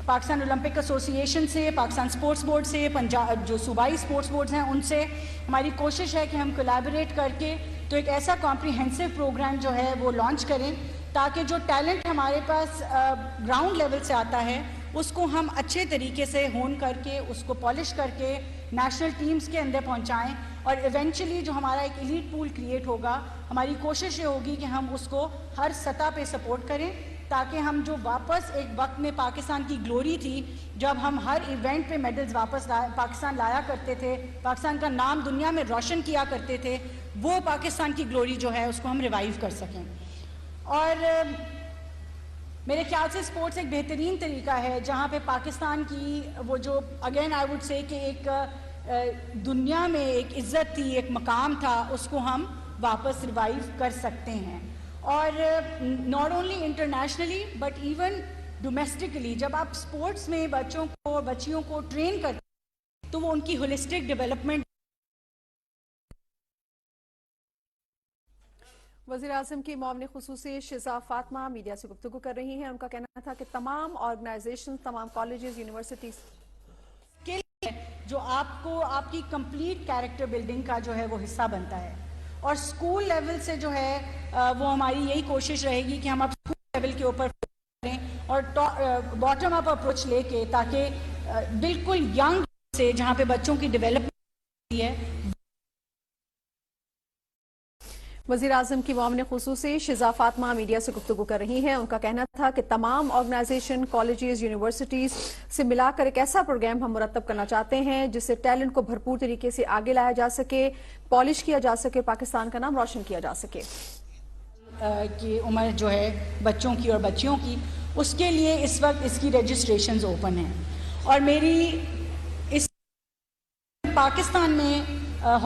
Pakistan Olympic association से, Pakistan sports board से, पंजाब जो सूबाई स्पोर्ट्स बोर्ड्स हैं उनसे हमारी कोशिश है कि हम कोलैबोरेट करके तो एक ऐसा कॉम्प्रिहेंसिव प्रोग्राम जो है वो लॉन्च करें, ताकि जो टैलेंट हमारे पास ग्राउंड लेवल से आता है उसको हम अच्छे तरीके से होन करके, उसको पॉलिश करके नेशनल टीम्स के अंदर पहुंचाएं और इवेंचुअली जो हमारा एक एलीट पूल क्रिएट होगा, हमारी कोशिश ये होगी कि हम उसको हर सतह पे सपोर्ट करें, ताकि हम जो वापस एक वक्त में पाकिस्तान की ग्लोरी थी, जब हम हर इवेंट पे मेडल्स वापस पाकिस्तान लाया करते थे, पाकिस्तान का नाम दुनिया में रोशन किया करते थे, वो पाकिस्तान की ग्लोरी जो है उसको हम रिवाइव कर सकें। और मेरे ख्याल से स्पोर्ट्स एक बेहतरीन तरीका है जहाँ पे पाकिस्तान की वो जो अगेन आई वुड से कि एक दुनिया में एक इज़्ज़त थी, एक मकाम था, उसको हम वापस रिवाइव कर सकते हैं। और not only internationally but even domestically जब आप स्पोर्ट्स में बच्चों को, बच्चियों को ट्रेन करते हैं तो वो उनकी होलिस्टिक डेवलपमेंट। वज़ीर-ए-आज़म की मामले खुसूसी शिज़ा फातिमा मीडिया से गुफ्तगू कर रही हैं। उनका कहना था कि तमाम ऑर्गेनाइजेशन, तमाम कॉलेजेस, यूनिवर्सिटीज के लिए जो आपको आपकी कंप्लीट कैरेक्टर बिल्डिंग का जो है वो हिस्सा बनता है, और स्कूल लेवल से जो है वो हमारी यही कोशिश रहेगी कि हम अब स्कूल लेवल के ऊपर करें और बॉटम अप अप्रोच लेके, ताकि बिल्कुल यंग से जहाँ पे बच्चों की डेवलपमेंट है। वज़ीर-ए-आज़म की मामले खुसूसी शिज़ा फातिमा मीडिया से गुफ्तगू कर रही हैं। उनका कहना था कि तमाम ऑर्गेनाइजेशन, कॉलेजेस, यूनिवर्सिटीज से मिलाकर एक ऐसा प्रोग्राम हम मुरतब करना चाहते हैं जिससे टैलेंट को भरपूर तरीके से आगे लाया जा सके, पॉलिश किया जा सके, पाकिस्तान का नाम रोशन किया जा सके। की उम्र जो है बच्चों की और बच्चियों की, उसके लिए इस वक्त इसकी रजिस्ट्रेशंस ओपन हैं और मेरी इस पाकिस्तान में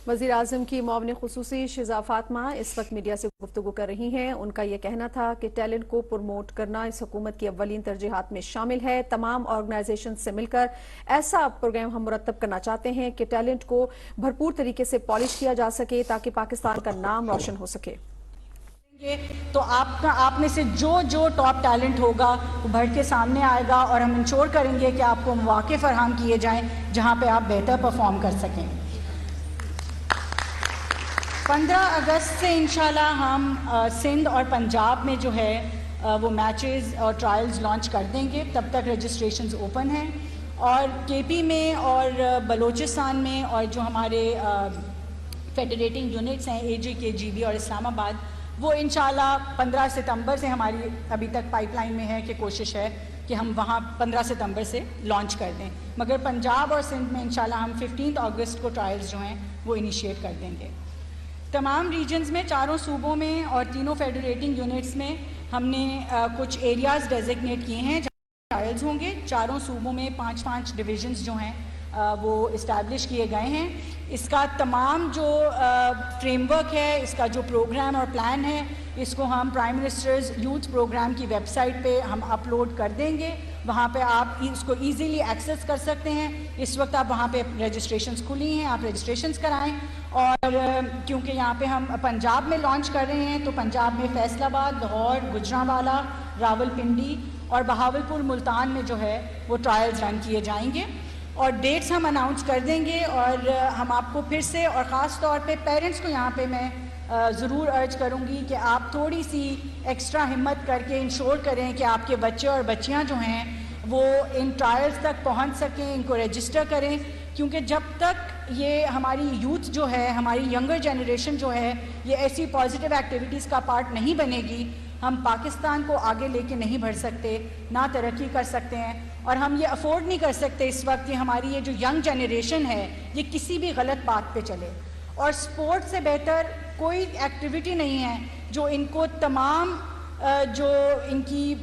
वज़ीर-ए-आज़म की मामले खुसूसी शिज़ा फातिमा इस वक्त मीडिया से गुफ्तगू कर रही हैं। उनका यह कहना था कि टैलेंट को प्रमोट करना इस हुकूमत की अव्वलीन तरजीहात में शामिल है। तमाम ऑर्गेनाइजेशन से मिलकर ऐसा प्रोग्राम हम मुरतब करना चाहते हैं कि टैलेंट को भरपूर तरीके से पॉलिश किया जा सके, ताकि पाकिस्तान का नाम रोशन हो सके। तो आप में से जो जो टॉप टैलेंट होगा वो बढ़ के सामने आएगा और हम इंश्योर करेंगे कि आपको मौके फराहम किए जाएं जहां पे आप बेहतर परफॉर्म कर सकें। 15 अगस्त से इंशाल्लाह हम सिंध और पंजाब में जो है वो मैचेस और ट्रायल्स लॉन्च कर देंगे। तब तक रजिस्ट्रेशंस ओपन हैं और केपी में और बलूचिस्तान में और जो हमारे फेडरेटिंग यूनिट्स हैं AJK, GB और इस्लामाबाद, वो इंशाल्लाह 15 सितंबर से हमारी अभी तक पाइपलाइन में है कि कोशिश है कि हम वहाँ 15 सितंबर से लॉन्च कर दें। मगर पंजाब और सिंध में इंशाल्लाह हम 15 अगस्त को ट्रायल्स जो हैं वो इनिशिएट कर देंगे। तमाम रीजन्स में, चारों सूबों में और तीनों फेडरेटिंग यूनिट्स में हमने कुछ एरियाज़ डेजिग्नेट किए हैं जहाँ ट्रायल्स होंगे। चारों सूबों में 5-5 डिविजन्स जो हैं वो इस्टेब्लिश किए गए हैं। इसका तमाम जो फ्रेमवर्क है, इसका जो प्रोग्राम और प्लान है, इसको हम प्राइम मिनिस्टर्स यूथ प्रोग्राम की वेबसाइट पे हम अपलोड कर देंगे। वहाँ पे आप इसको इजीली एक्सेस कर सकते हैं। इस वक्त आप वहाँ पे रजिस्ट्रेशंस खुली हैं, आप रजिस्ट्रेशंस कराएं। और क्योंकि यहाँ पे हम पंजाब में लॉन्च कर रहे हैं, तो पंजाब में फैसलाबाद, लाहौर, गुजरांवाला, रावलपिंडी और बहावलपुर, मुल्तान में जो है वो ट्रायल्स रन किए जाएंगे और डेट्स हम अनाउंस कर देंगे। और हम आपको फिर से और ख़ास तौर पे पेरेंट्स को यहाँ पे मैं ज़रूर अर्ज करूँगी कि आप थोड़ी सी एक्स्ट्रा हिम्मत करके इंश्योर करें कि आपके बच्चे और बच्चियाँ जो हैं वो इन ट्रायल्स तक पहुँच सकें, इनको रजिस्टर करें। क्योंकि जब तक ये हमारी यूथ जो है, हमारी यंगर जनरेशन जो है, ये ऐसी पॉजिटिव एक्टिविटीज़ का पार्ट नहीं बनेगी, हम पाकिस्तान को आगे लेके नहीं बढ़ सकते, ना तरक्की कर सकते हैं। और हम ये अफोर्ड नहीं कर सकते इस वक्त कि हमारी ये जो यंग जनरेशन है ये किसी भी गलत बात पे चले। और स्पोर्ट्स से बेहतर कोई एक्टिविटी नहीं है जो इनको तमाम जो इनकी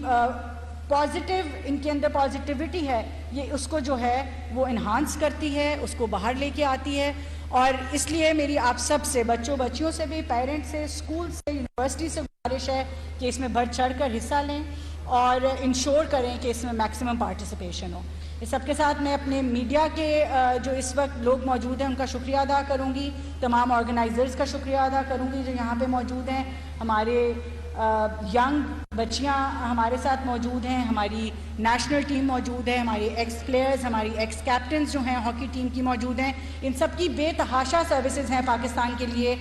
पॉजिटिव, इनके अंदर पॉजिटिविटी है, ये उसको जो है वो इन्हांस करती है, उसको बाहर लेके आती है। और इसलिए मेरी आप सब से, बच्चों बच्चियों से भी, पेरेंट्स से, स्कूल से, यूनिवर्सिटी से गुजारिश है कि इसमें बढ़ चढ़ कर हिस्सा लें और इंश्योर करें कि इसमें मैक्सिमम पार्टिसिपेशन हो। इस सबके साथ मैं अपने मीडिया के जो इस वक्त लोग मौजूद हैं उनका शुक्रिया अदा करूंगी, तमाम ऑर्गेनाइजर्स का शुक्रिया अदा करूंगी जो यहाँ पे मौजूद हैं, हमारे यंग बच्चियां हमारे साथ मौजूद हैं, हमारी नेशनल टीम मौजूद है, हमारे एक्स प्लेयर्स, हमारी एक्स कैप्टन्स जो हैं हॉकी टीम की मौजूद हैं। इन सब की बेतहाशा सर्विसेज हैं पाकिस्तान के लिए।